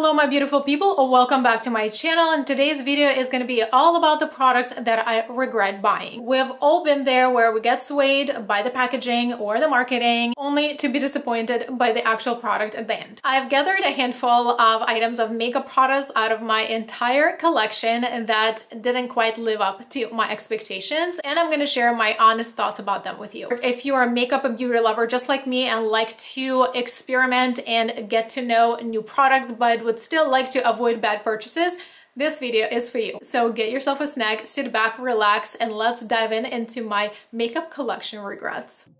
Hello my beautiful people, welcome back to my channel, and today's video is going to be all about the products that I regret buying. We've all been there where we get swayed by the packaging or the marketing only to be disappointed by the actual product at the end. I've gathered a handful of items of makeup products out of my entire collection that didn't quite live up to my expectations, and I'm going to share my honest thoughts about them with you. If you're a makeup and beauty lover just like me and like to experiment and get to know new products but would still like to avoid bad purchases, this video is for you. So get yourself a snack, sit back, relax, and let's dive into my makeup collection regrets.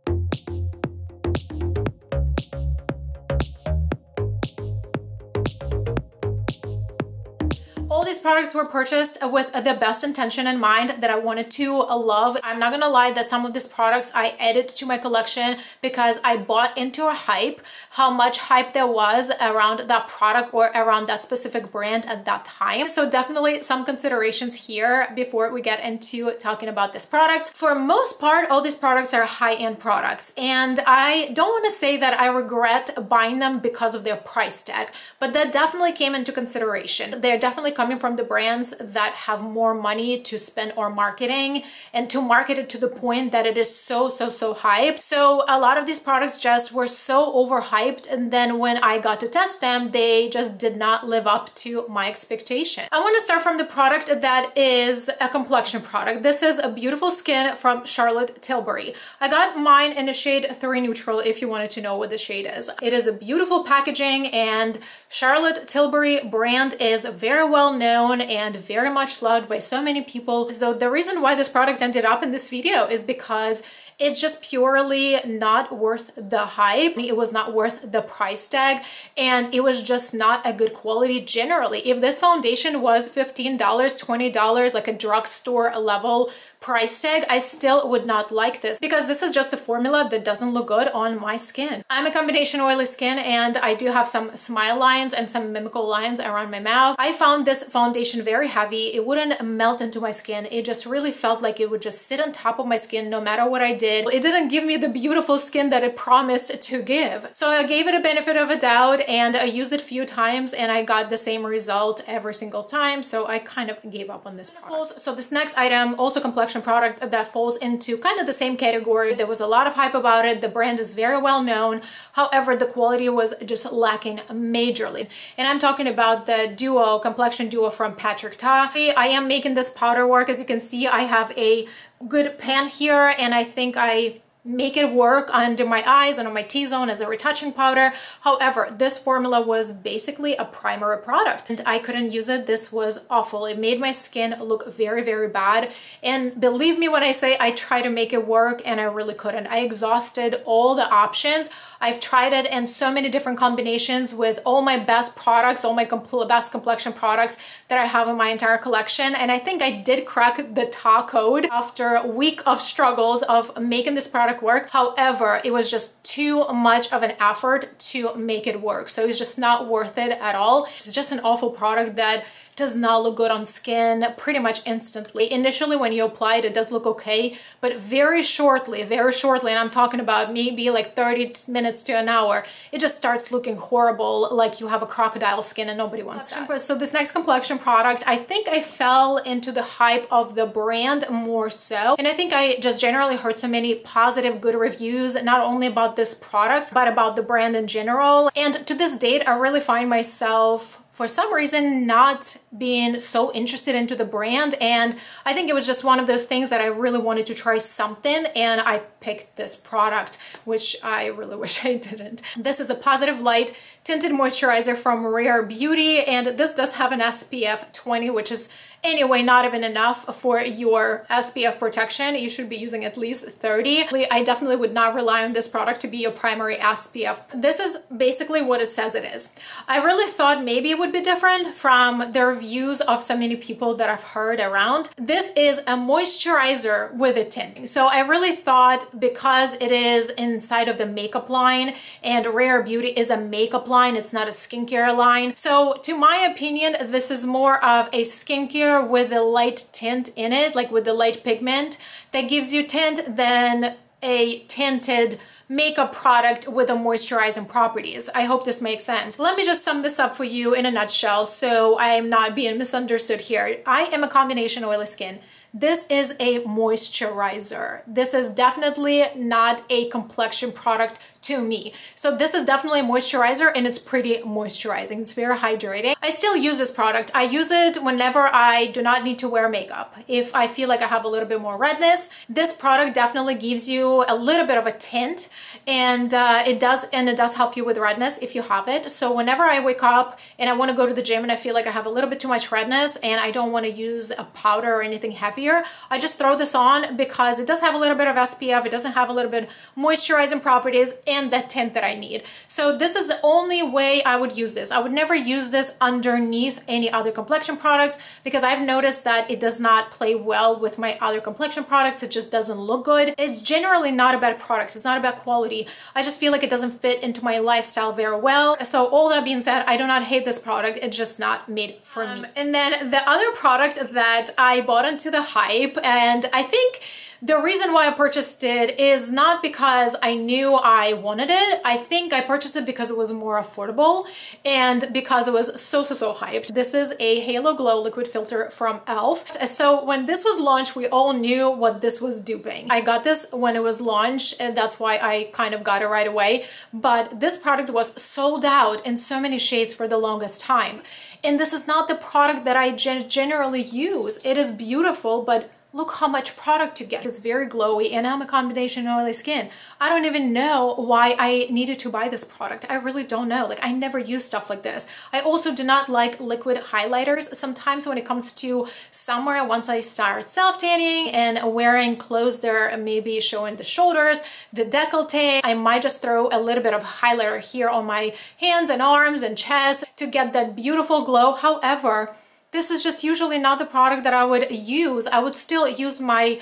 All these products were purchased with the best intention in mind, that I wanted to love. I'm not gonna lie that some of these products I added to my collection because I bought into a hype, how much hype there was around that product or around that specific brand at that time. So definitely some considerations here before we get into talking about this product. For most part, all these products are high-end products, and I don't want to say that I regret buying them because of their price tag, but that definitely came into consideration. They're definitely coming from the brands that have more money to spend on marketing and to market it to the point that it is so hyped. So a lot of these products just were so overhyped, and then when I got to test them, they just did not live up to my expectation. I want to start from the product that is a complexion product. This is a Beautiful Skin from Charlotte Tilbury. I got mine in a shade 3 Neutral if you wanted to know what the shade is. It is a beautiful packaging, and Charlotte Tilbury brand is very well known and very much loved by so many people. So the reason why this product ended up in this video is because it's just purely not worth the hype. It was not worth the price tag, and it was just not a good quality generally. If this foundation was $15, $20, like a drugstore level price tag, I still would not like this because this is just a formula that doesn't look good on my skin. I'm a combination oily skin, and I do have some smile lines and some mimical lines around my mouth. I found this foundation very heavy. It wouldn't melt into my skin. It just really felt like it would just sit on top of my skin no matter what I did. It didn't give me the beautiful skin that it promised to give. So I gave it a benefit of a doubt, and I used it a few times, and I got the same result every single time. So I kind of gave up on this product. So this next item, also complexion product that falls into kind of the same category. There was a lot of hype about it. The brand is very well known. However, the quality was just lacking majorly. And I'm talking about the duo, complexion duo from Patrick Ta. I am making this powder work. As you can see, I have a good pan here, and I think I make it work under my eyes and on my T-zone as a retouching powder. However, this formula was basically a primer product, and I couldn't use it. This was awful. It made my skin look very bad, and believe me when I say I tried to make it work and I really couldn't. I exhausted all the options. I've tried it in so many different combinations with all my best products, all my best complexion products that I have in my entire collection, and I think I did crack the Ta code after a week of struggles of making this product work. However, it was just too much of an effort to make it work. So it's just not worth it at all. It's just an awful product that does not look good on skin pretty much instantly. Initially, when you apply it, it does look okay, but very shortly, and I'm talking about maybe like 30 minutes to an hour, it just starts looking horrible, like you have a crocodile skin, and nobody wants that. So this next complexion product, I think I fell into the hype of the brand more so, and I think I just generally heard so many positive, good reviews, not only about this product, but about the brand in general. And to this date, I really find myself for some reason not being so interested into the brand, and I think it was just one of those things that I really wanted to try something, and I picked this product, which I really wish I didn't. This is a Positive Light Tinted Moisturizer from Rare Beauty, and this does have an SPF 20, which is anyway not even enough for your SPF protection. You should be using at least 30. I definitely would not rely on this product to be your primary SPF. This is basically what it says it is. I really thought maybe it would be different from the reviews of so many people that I've heard around. This is a moisturizer with a tint. So I really thought, because it is inside of the makeup line, and Rare Beauty is a makeup line, it's not a skincare line. So to my opinion, this is more of a skincare with a light tint in it, like with the light pigment that gives you tint, than a tinted makeup product with a moisturizing properties. I hope this makes sense. Let me just sum this up for you in a nutshell so I am not being misunderstood here. I am a combination oily skin. This is a moisturizer. This is definitely not a complexion product to me. So this is definitely a moisturizer, and it's pretty moisturizing. It's very hydrating. I still use this product. I use it whenever I do not need to wear makeup. If I feel like I have a little bit more redness, this product definitely gives you a little bit of a tint, and it does help you with redness if you have it. So whenever I wake up and I want to go to the gym and I feel like I have a little bit too much redness and I don't want to use a powder or anything heavier, I just throw this on because it does have a little bit of SPF. It doesn't have a little bit moisturizing properties and that tint that I need. So this is the only way I would use this. I would never use this underneath any other complexion products because I've noticed that it does not play well with my other complexion products. It just doesn't look good. It's generally not a bad product. It's not about quality. I just feel like it doesn't fit into my lifestyle very well. So all that being said, I do not hate this product. It's just not made for me. And then the other product that I bought into the hype, and I think the reason why I purchased it is not because I knew I wanted it. I think I purchased it because it was more affordable and because it was so hyped. This is a Halo Glow liquid filter from e.l.f. So when this was launched, we all knew what this was duping. I got this when it was launched, and that's why I kind of got it right away. But this product was sold out in so many shades for the longest time. And this is not the product that I generally use. It is beautiful, but look how much product you get. It's very glowy, and I'm a combination oily skin. I don't even know why I needed to buy this product. I really don't know. Like, I never use stuff like this. I also do not like liquid highlighters. Sometimes when it comes to summer, once I start self-tanning and wearing clothes that are maybe showing the shoulders, the décolleté, I might just throw a little bit of highlighter here on my hands and arms and chest to get that beautiful glow. However, this is just usually not the product that I would use. I would still use my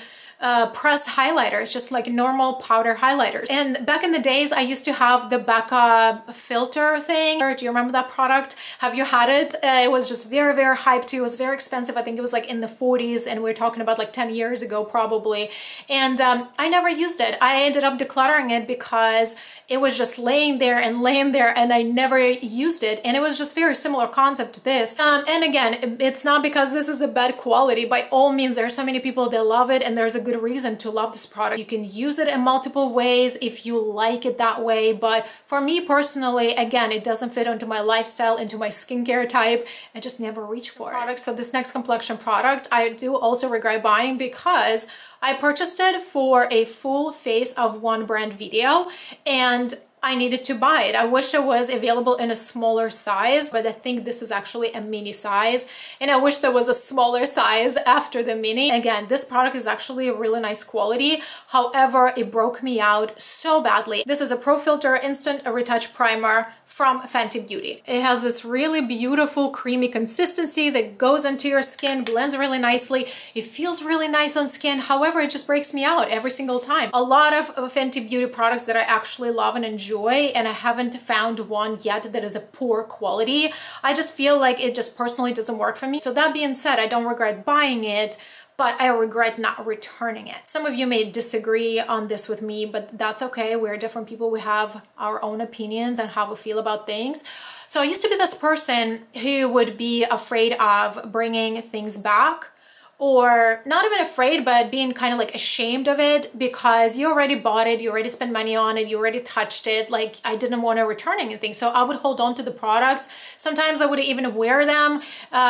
pressed highlighters, just like normal powder highlighters. And back in the days, I used to have the Becca filter thing. Do you remember that product? Have you had it? It was just very hyped too. It was very expensive. I think it was like in the 40s, and we're talking about like 10 years ago probably. And I never used it. I ended up decluttering it because it was just laying there, and I never used it. And it was just very similar concept to this. And again, it's not because this is a bad quality. By all means, there are so many people that love it, and there's a good reason to love this product. You can use it in multiple ways if you like it that way. But for me personally, again, it doesn't fit into my lifestyle, into my skincare type. I just never reach for it. So this next complexion product, I do also regret buying because I purchased it for a full face of one brand video, and I needed to buy it. I wish it was available in a smaller size, but I think this is actually a mini size, and I wish there was a smaller size after the mini. Again, this product is actually a really nice quality. However, it broke me out so badly. This is a Pro Filter Instant Retouch Primer from Fenty Beauty. It has this really beautiful creamy consistency that goes into your skin, blends really nicely. It feels really nice on skin. However, it just breaks me out every single time. A lot of Fenty Beauty products that I actually love and enjoy, and I haven't found one yet that is a poor quality. I just feel like it just personally doesn't work for me. So that being said, I don't regret buying it, but I regret not returning it. Some of you may disagree on this with me, but that's okay. We're different people. We have our own opinions on how we feel about things. So I used to be this person who would be afraid of bringing things back, or not even afraid, but being kind of like ashamed of it because you already bought it, you already spent money on it, you already touched it. Like, I didn't want to return anything. So I would hold on to the products. Sometimes I would even wear them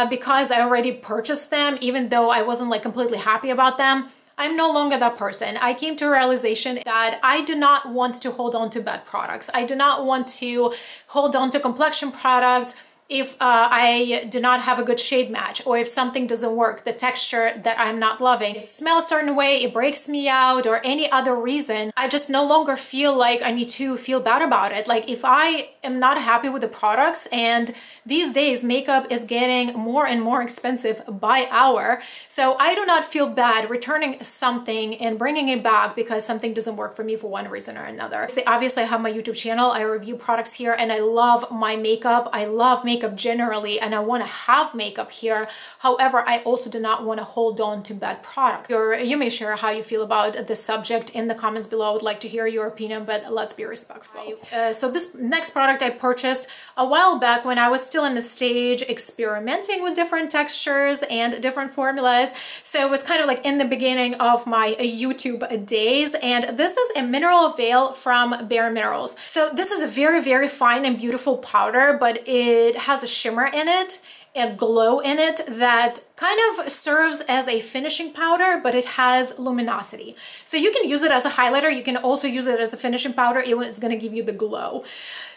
because I already purchased them, even though I wasn't like completely happy about them. I'm no longer that person. I came to a realization that I do not want to hold on to bad products. I do not want to hold on to complexion products if I do not have a good shade match, or if something doesn't work, the texture that I'm not loving, it smells a certain way, it breaks me out, or any other reason, I just no longer feel like I need to feel bad about it. Like, if I am not happy with the products, and these days makeup is getting more and more expensive by hour, so I do not feel bad returning something and bringing it back because something doesn't work for me for one reason or another. So obviously I have my YouTube channel, I review products here, and I love my makeup. I love makeup. makeup generally and I want to have makeup here. However, I also do not want to hold on to bad products. You may share how you feel about this subject in the comments below. I would like to hear your opinion, but let's be respectful. So this next product I purchased a while back when I was still in the stage experimenting with different textures and different formulas. So it was kind of like in the beginning of my YouTube days, and this is a mineral veil from BareMinerals. So this is a very, very fine and beautiful powder, but it has a shimmer in it, a glow in it that kind of serves as a finishing powder, but it has luminosity. So you can use it as a highlighter. You can also use it as a finishing powder. It's going to give you the glow.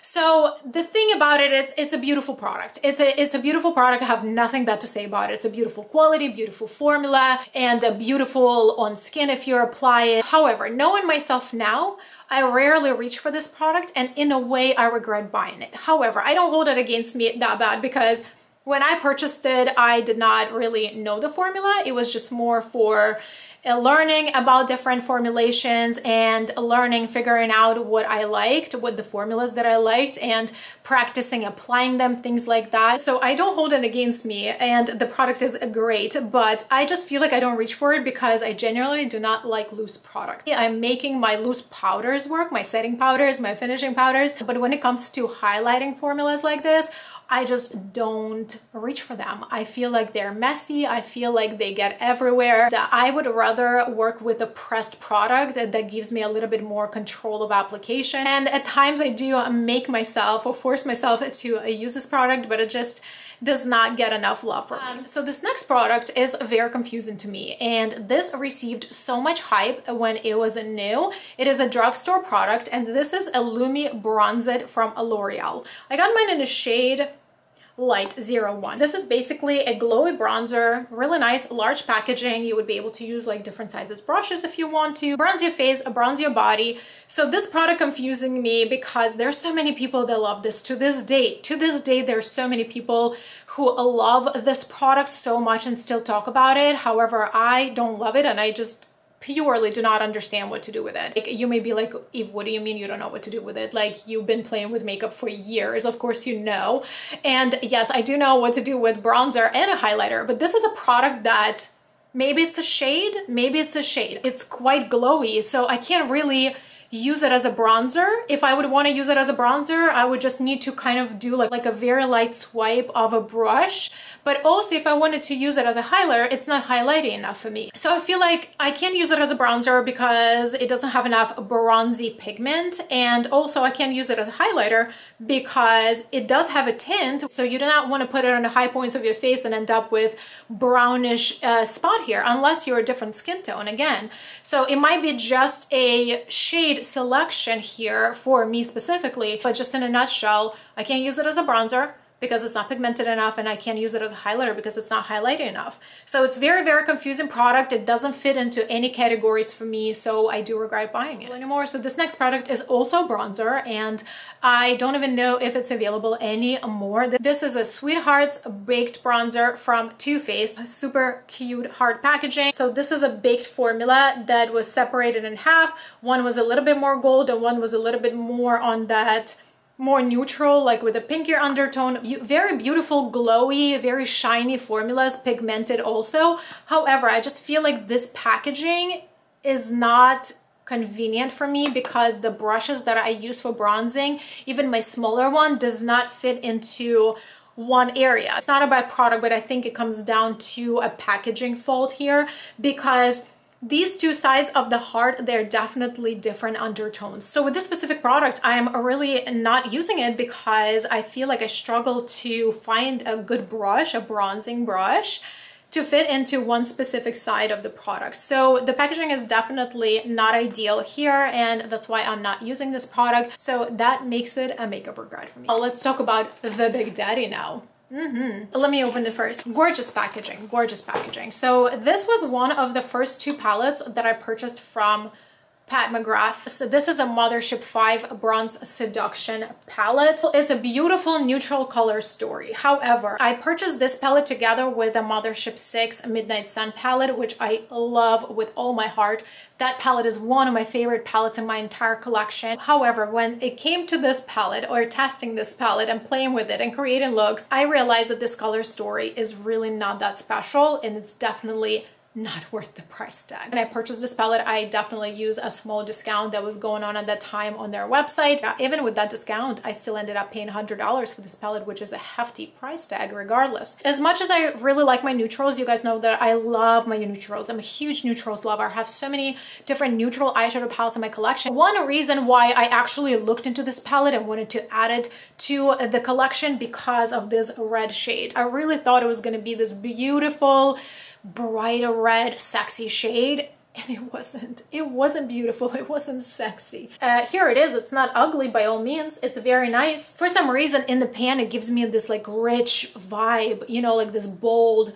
So the thing about it, it's a beautiful product. It's a beautiful product. I have nothing bad to say about it. It's a beautiful quality, beautiful formula, and a beautiful on skin if you apply it. However, knowing myself now, I rarely reach for this product, and in a way I regret buying it. However, I don't hold it against me that bad because when I purchased it, I did not really know the formula. It was just more for learning about different formulations and figuring out what I liked, what the formulas that I liked, and practicing applying them, things like that. So I don't hold it against me, and the product is great, but I just feel like I don't reach for it because I genuinely do not like loose products. I'm making my loose powders work, my setting powders, my finishing powders, but when it comes to highlighting formulas like this, I just don't reach for them. I feel like they're messy. I feel like they get everywhere. I would rather work with a pressed product that gives me a little bit more control of application. And at times I do make myself or force myself to use this product, but it just does not get enough love from me. So this next product is very confusing to me, and this received so much hype when it was new. It is a drugstore product, and this is a Lumi Bronzed from L'Oreal. I got mine in a shade Light 01. This is basically a glowy bronzer, really nice, large packaging. You would be able to use like different sizes brushes if you want to. Bronze your face, bronze your body. So this product confusing me because there's so many people that love this to this day. To this day, there's so many people who love this product so much and still talk about it. However, I don't love it, and I just purely do not understand what to do with it. Like, you may be like, Eve, what do you mean you don't know what to do with it? Like, you've been playing with makeup for years. Of course you know. And yes, I do know what to do with bronzer and a highlighter, but this is a product that maybe it's a shade, maybe it's a shade. It's quite glowy, so I can't really use it as a bronzer. If I would want to use it as a bronzer, I would just need to kind of do like a very light swipe of a brush. But also if I wanted to use it as a highlighter, it's not highlighting enough for me. So I feel like I can't use it as a bronzer because it doesn't have enough bronzy pigment. And also I can't use it as a highlighter because it does have a tint. So you do not want to put it on the high points of your face and end up with brownish spot here, unless you're a different skin tone again. So it might be just a shade selection here for me specifically, but just in a nutshell, I can't use it as a bronzer because it's not pigmented enough, and I can't use it as a highlighter because it's not highlighting enough. So it's very, very confusing product. It doesn't fit into any categories for me, so I do regret buying it anymore. So this next product is also bronzer, and I don't even know if it's available anymore. This is a Sweethearts Baked Bronzer from Too Faced. Super cute hard packaging. So this is a baked formula that was separated in half. One was a little bit more gold and one was a little bit more on that more neutral, like with a pinkier undertone. Very beautiful, glowy, very shiny formulas, pigmented also. However, I just feel like this packaging is not convenient for me because the brushes that I use for bronzing, even my smaller one, does not fit into one area. It's not a bad product, but I think it comes down to a packaging fault here, because these two sides of the heart, they're definitely different undertones. So with this specific product, I'm really not using it because I feel like I struggle to find a good brush, a bronzing brush, to fit into one specific side of the product. So the packaging is definitely not ideal here, and that's why I'm not using this product. So that makes it a makeup regret for me. Let's talk about the Big Daddy now. Let me open it first. Gorgeous packaging, gorgeous packaging. So this was one of the first two palettes that I purchased from Pat McGrath. So this is a Mothership 5 Bronze Seduction palette. It's a beautiful neutral color story. However, I purchased this palette together with a Mothership 6 Midnight Sun palette, which I love with all my heart. That palette is one of my favorite palettes in my entire collection. However, when it came to this palette, or testing this palette and playing with it and creating looks, I realized that this color story is really not that special, and it's definitely not worth the price tag. When I purchased this palette, I definitely used a small discount that was going on at that time on their website. Even with that discount, I still ended up paying $100 for this palette, which is a hefty price tag regardless. As much as I really like my neutrals, you guys know that I love my neutrals. I'm a huge neutrals lover. I have so many different neutral eyeshadow palettes in my collection. One reason why I actually looked into this palette and wanted to add it to the collection because of this red shade. I really thought it was going to be this beautiful, bright red, sexy shade, and it wasn't. It wasn't beautiful. It wasn't sexy. Here it is. It's not ugly by all means. It's very nice. For some reason in the pan, it gives me this like rich vibe, you know, like this bold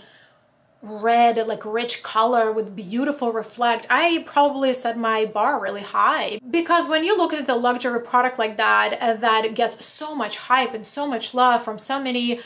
red, like rich color with beautiful reflect. I probably set my bar really high because when you look at the luxury product like that, that gets so much hype and so much love from so many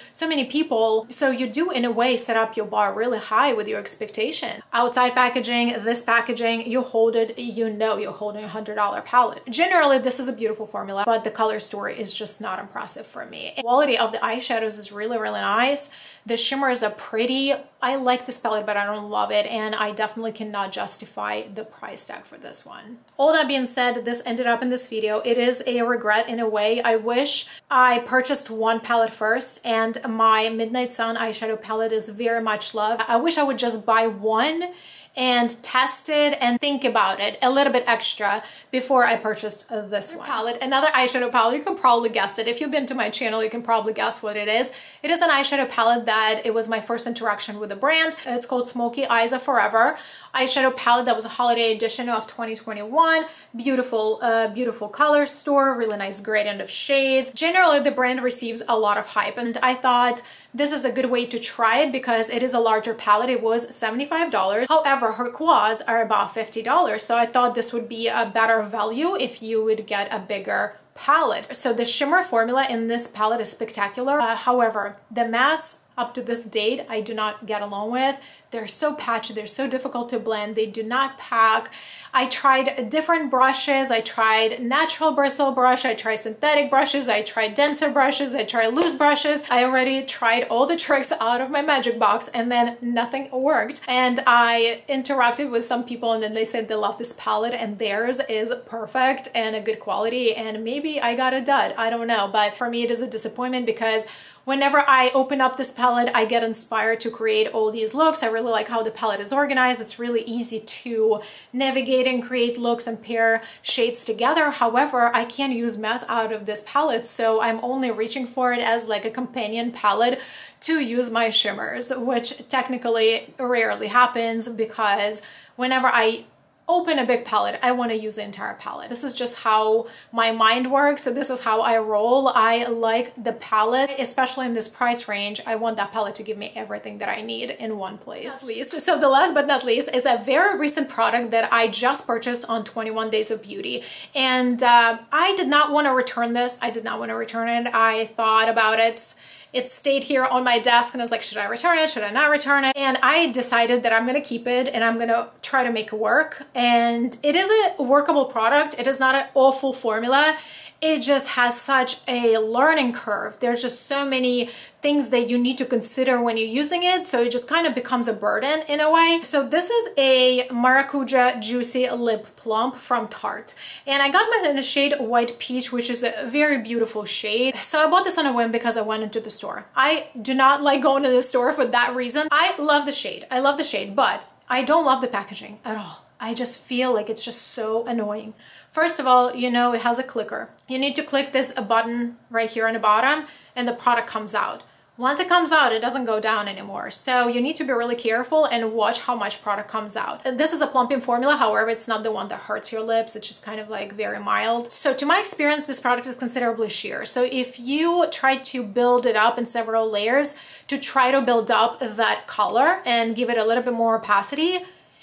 people, so you do in a way set up your bar really high with your expectation. Outside packaging, this packaging, you hold it, you know you're holding a $100 palette. Generally, this is a beautiful formula, but the color story is just not impressive for me. The quality of the eyeshadows is really, really nice. The shimmers are pretty. I like this palette, but I don't love it, and I definitely cannot justify the price tag for this one. All that being said, this ended up in this video. It is a regret in a way. I wish I purchased one palette first, and my Midnight Sun eyeshadow palette is very much loved. I wish I would just buy one and test it and think about it a little bit extra before I purchased this one. Palette, another eyeshadow palette, you can probably guess it. If you've been to my channel, you can probably guess what it is. It is an eyeshadow palette that it was my first interaction with the brand. It's called Smoky Eyes Are Forever eyeshadow palette. That was a holiday edition of 2021. Beautiful, beautiful color store, really nice gradient of shades. Generally, the brand receives a lot of hype, and I thought this is a good way to try it because it is a larger palette. It was $75. However, her quads are about $50. So I thought this would be a better value if you would get a bigger palette. So the shimmer formula in this palette is spectacular. However, the mattes up to this date, I do not get along with. They're so patchy, they're so difficult to blend, they do not pack. I tried different brushes. I tried natural bristle brush, I tried synthetic brushes, I tried denser brushes, I tried loose brushes. I already tried all the tricks out of my magic box and then nothing worked. And I interacted with some people and then they said they love this palette and theirs is perfect and a good quality, and maybe I got a dud, I don't know. But for me, it is a disappointment because whenever I open up this palette, I get inspired to create all these looks. I really like how the palette is organized. It's really easy to navigate and create looks and pair shades together. However, I can't use mattes out of this palette, so I'm only reaching for it as like a companion palette to use my shimmers, which technically rarely happens because whenever I open a big palette, I want to use the entire palette. This is just how my mind works. So this is how I roll. I like the palette, especially in this price range. I want that palette to give me everything that I need in one place. So the last but not least is a very recent product that I just purchased on 21 Days of Beauty. And I did not want to return this. I did not want to return it. I thought about it. It stayed here on my desk and I was like, should I return it? Should I not return it? And I decided that I'm going to keep it and I'm going to try to make it work. And it is a workable product. It is not an awful formula. It just has such a learning curve. There's just so many things that you need to consider when you're using it. So it just kind of becomes a burden in a way. So this is a Maracuja Juicy Lip Plump from Tarte. And I got mine in the shade White Peach, which is a very beautiful shade. So I bought this on a whim because I went into the store. I do not like going to the store for that reason. I love the shade. I love the shade, but I don't love the packaging at all. I just feel like it's just so annoying. First of all, you know, it has a clicker. You need to click this button right here on the bottom and the product comes out. Once it comes out, it doesn't go down anymore. So you need to be really careful and watch how much product comes out. This is a plumping formula. However, it's not the one that hurts your lips. It's just kind of like very mild. So to my experience, this product is considerably sheer. So if you try to build it up in several layers to try to build up that color and give it a little bit more opacity,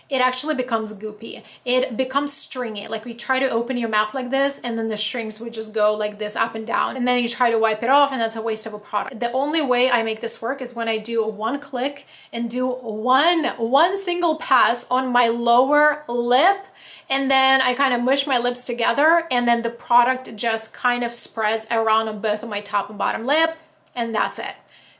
it actually becomes goopy. It becomes stringy. Like we try to open your mouth like this and then the strings would just go like this up and down. And then you try to wipe it off and that's a waste of a product. The only way I make this work is when I do one click and do one single pass on my lower lip. And then I kind of mush my lips together and then the product just kind of spreads around on both of my top and bottom lip. And that's it.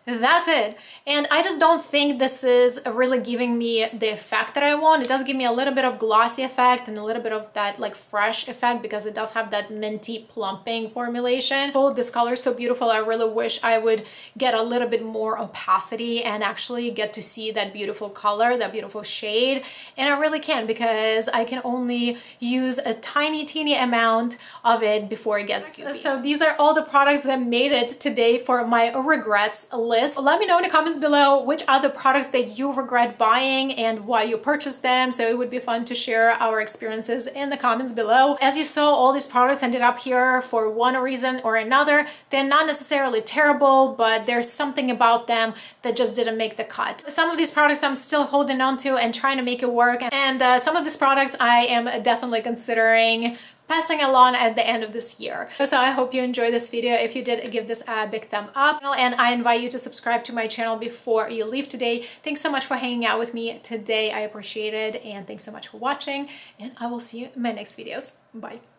That's it. And I just don't think this is really giving me the effect that I want. It does give me a little bit of glossy effect and a little bit of that like fresh effect because it does have that minty plumping formulation. Oh, this color is so beautiful. I really wish I would get a little bit more opacity and actually get to see that beautiful color, that beautiful shade. And I really can't because I can only use a tiny, teeny amount of it before it gets goopy. So these are all the products that made it today for my regrets list. Let me know in the comments below which are the products that you regret buying and why you purchased them. So it would be fun to share our experiences in the comments below. As you saw, all these products ended up here for one reason or another. They're not necessarily terrible, but there's something about them that just didn't make the cut. Some of these products I'm still holding on to and trying to make it work. And some of these products I am definitely considering passing along at the end of this year. So I hope you enjoyed this video. If you did, give this a big thumb up. And I invite you to subscribe to my channel before you leave today. Thanks so much for hanging out with me today. I appreciate it. And thanks so much for watching. And I will see you in my next videos. Bye.